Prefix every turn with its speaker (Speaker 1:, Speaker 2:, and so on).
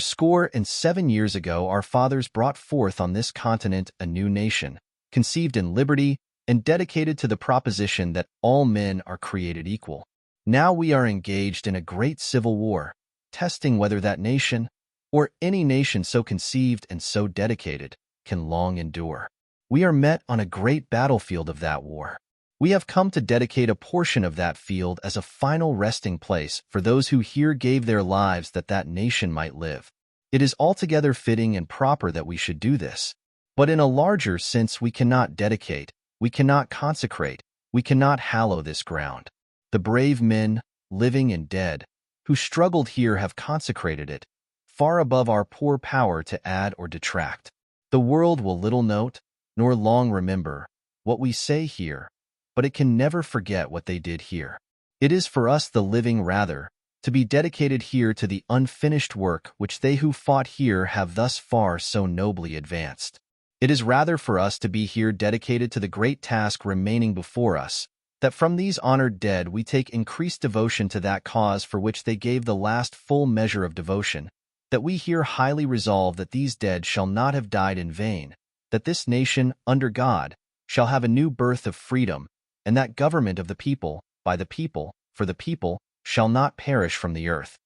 Speaker 1: 407 years ago, our fathers brought forth on this continent a new nation, conceived in liberty and dedicated to the proposition that all men are created equal. Now we are engaged in a great civil war, testing whether that nation, or any nation so conceived and so dedicated, can long endure. We are met on a great battlefield of that war. We have come to dedicate a portion of that field as a final resting place for those who here gave their lives that that nation might live. It is altogether fitting and proper that we should do this. But in a larger sense, we cannot dedicate, we cannot consecrate, we cannot hallow this ground. The brave men, living and dead, who struggled here have consecrated it, far above our poor power to add or detract. The world will little note, nor long remember, what we say here, but it can never forget what they did here. It is for us, the living, rather, to be dedicated here to the unfinished work which they who fought here have thus far so nobly advanced. It is rather for us to be here dedicated to the great task remaining before us, that from these honored dead we take increased devotion to that cause for which they gave the last full measure of devotion, that we here highly resolve that these dead shall not have died in vain, that this nation, under God, shall have a new birth of freedom, and that government of the people, by the people, for the people, shall not perish from the earth.